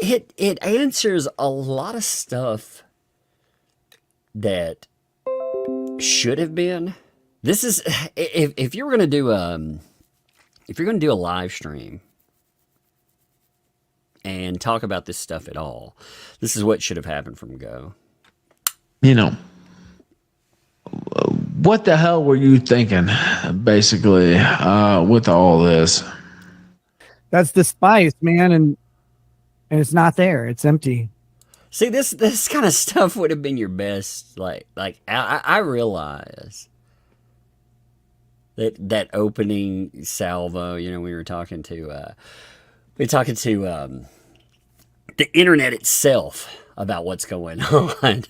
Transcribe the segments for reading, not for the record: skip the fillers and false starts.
it answers a lot of stuff that should have been. This is if you're gonna do if you're gonna do a live stream and talk about this stuff at all, this is what should have happened from go. You know, what the hell were you thinking, basically, with all this? That's the spice, man, and it's not there. It's empty. See, this kind of stuff would have been your best. I realize that opening salvo. You know, we were talking to the internet itself about what's going on.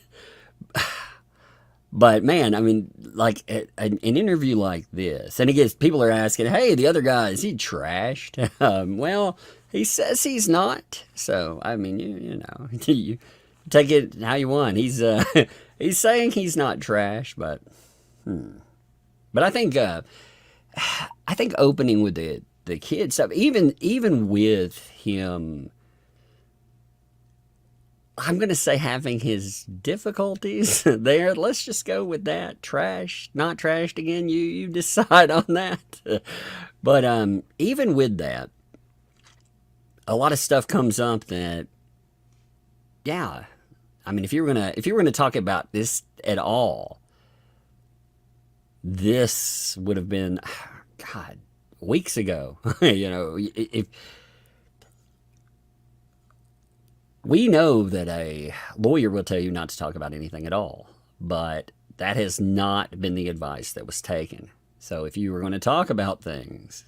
But man, I mean, like an interview like this, and again, people are asking, "Hey, the other guy, is he trashed?" Well, he says he's not. So I mean, you know, you take it how you want. He's he's saying he's not trash, but I think opening with the kid stuff, even with him, I'm going to say having his difficulties there. Let's just go with that. Trash, not trashed again. You decide on that. But even with that, a lot of stuff comes up that, yeah. I mean, if you were gonna talk about this at all, this would have been, God, weeks ago. You know, if we know that a lawyer will tell you not to talk about anything at all, but that has not been the advice that was taken. So if you were going to talk about things,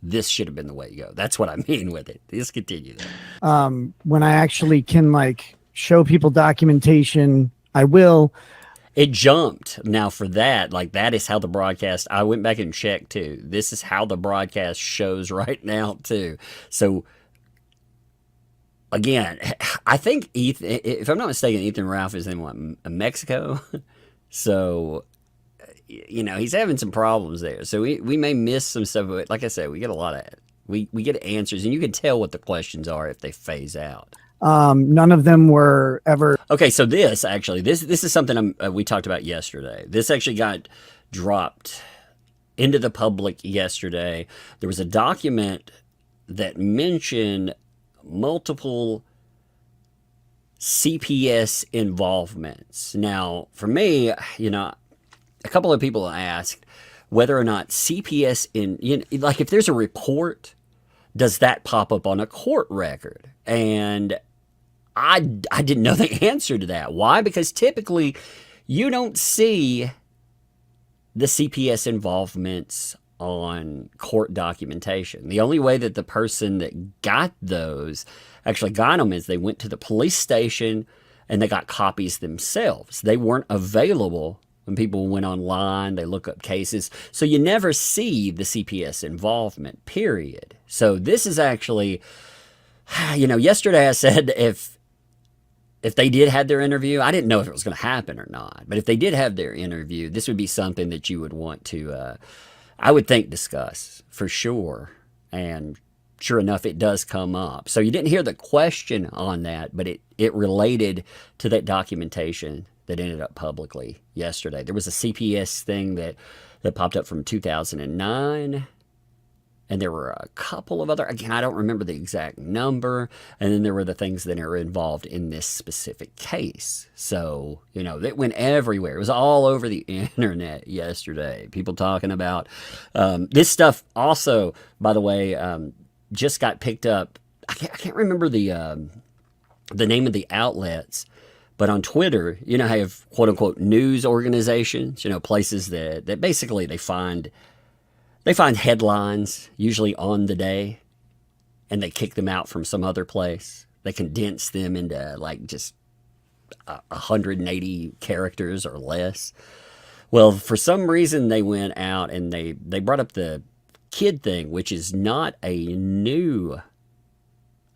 this should have been the way to go. That's what I mean with it. Let's continue. When I actually can show people documentation, I will. It jumped. Now for that, that is how the broadcast, I went back and checked too. This is how the broadcast shows right now too. So again, I think Ethan, if I'm not mistaken, Ethan Ralph is in Mexico. So, you know, he's having some problems there. So we may miss some stuff. But like I said, we get a lot of, we get answers, and you can tell what the questions are if they phase out. None of them were ever. Okay, so this is something we talked about yesterday. This actually got dropped into the public yesterday. There was a document that mentioned multiple CPS involvements. Now, for me, you know, a couple of people asked whether or not CPS if there's a report, does that pop up on a court record? And I didn't know the answer to that. Why? Because typically you don't see the CPS involvements on court documentation. The only way that the person that got those actually got them is they went to the police station and they got copies themselves. They weren't available when people went online, they look up cases. So you never see the CPS involvement, period. So this is actually, you know, yesterday I said if they did have their interview, I didn't know if it was going to happen or not, but if they did have their interview, this would be something that you would want to, I would think, discuss for sure. And sure enough, it does come up. So you didn't hear the question on that, but it related to that documentation that ended up publicly yesterday. There was a CPS thing that popped up from 2009. And there were a couple of other, again, I don't remember the exact number. And then there were the things that are involved in this specific case. So, you know, it went everywhere. It was all over the internet yesterday. People talking about this stuff also, by the way, just got picked up. I can't remember the name of the outlets. But on Twitter, you know, I have quote unquote news organizations, you know, places that basically they find headlines, usually on the day, and they kick them out from some other place. They condense them into just 180 characters or less. Well, for some reason, they went out and they brought up the kid thing, which is not a new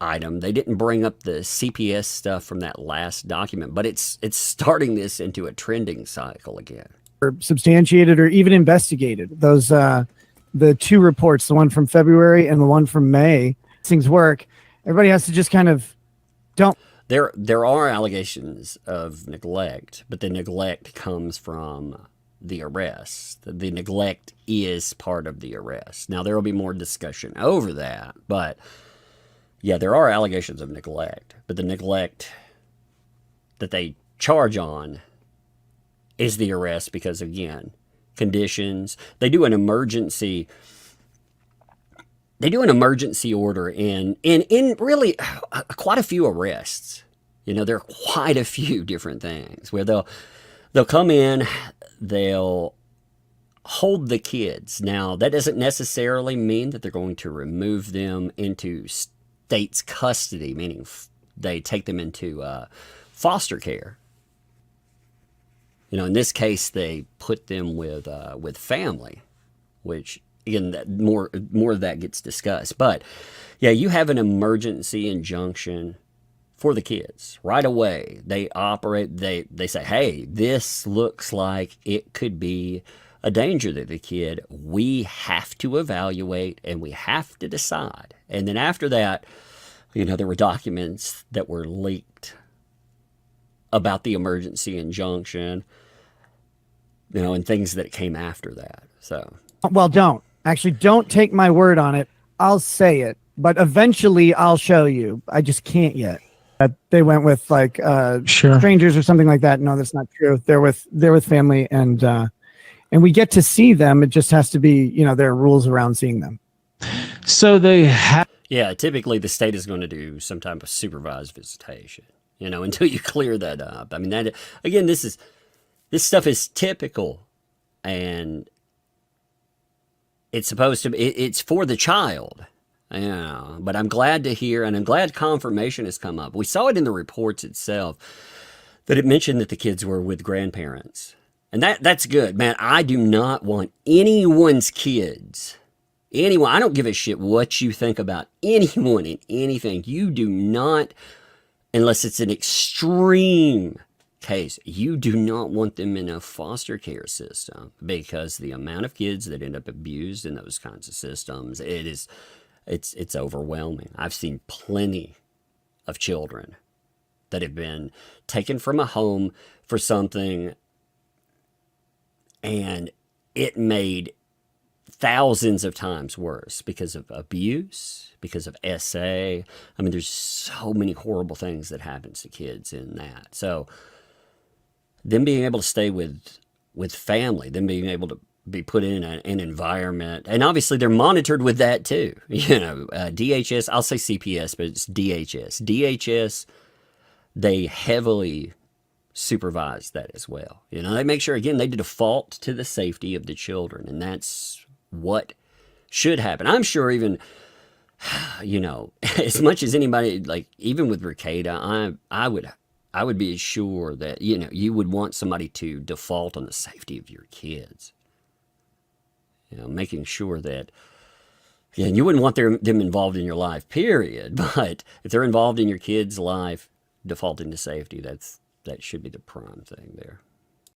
item. They didn't bring up the CPS stuff from that last document, but it's starting this into a trending cycle again. Or substantiated or even investigated. Those the two reports, the one from February and the one from May, things work. Everybody has to just kind of Don't. There are allegations of neglect, but the neglect comes from the arrest. The neglect is part of the arrest. Now there will be more discussion over that, but yeah, there are allegations of neglect, but the neglect that they charge on is the arrest because, again, conditions. They do an emergency order in really quite a few arrests. You know, there are quite a few different things where they'll come in, they'll hold the kids. Now, that doesn't necessarily mean that they're going to remove them into state's custody, meaning they take them into foster care. You know, in this case, they put them with family, which again, that more of that gets discussed. But yeah, you have an emergency injunction for the kids right away. They operate. They say, "Hey, this looks like it could be a danger to the kid. We have to evaluate and we have to decide." And then after that, you know, there were documents that were leaked about the emergency injunction, you know, and things that came after that. So, Well, don't take my word on it. I'll say it, but eventually I'll show you. I just can't yet. They went with like Sure. strangers or something like that. No, that's not true. They're with family, and we get to see them. It just has to be, you know, there are rules around seeing them. So they have. yeah, typically the state is going to do some type of supervised visitation, you know, until you clear that up. I mean, that again, this stuff is typical, and it's supposed to be, it's for the child. Yeah, but I'm glad to hear, and I'm glad confirmation has come up. We saw it in the reports itself that it mentioned that the kids were with grandparents. And that's good. Man, I do not want anyone's kids, anyone, I don't give a shit what you think about anyone and anything. You do not, unless it's an extreme case, you do not want them in a foster care system, because the amount of kids that end up abused in those kinds of systems, it's overwhelming. I've seen plenty of children that have been taken from a home for something, and it made thousands of times worse because of abuse, because of SA. I mean, there's so many horrible things that happens to kids in that. So them being able to stay with family, them being able to be put in an environment, and obviously they're monitored with that too. You know, DHS, I'll say CPS, but it's DHS. DHS, they heavily supervise that as well. You know, they make sure, again, they default to the safety of the children, and that's what should happen. I'm sure even, you know, as much as anybody, like even with Rekieta, I would be sure that, you know, you would want somebody to default on the safety of your kids. You know, making sure that, yeah, and you wouldn't want them involved in your life, period. But if they're involved in your kid's life, defaulting to safety, that should be the prime thing there.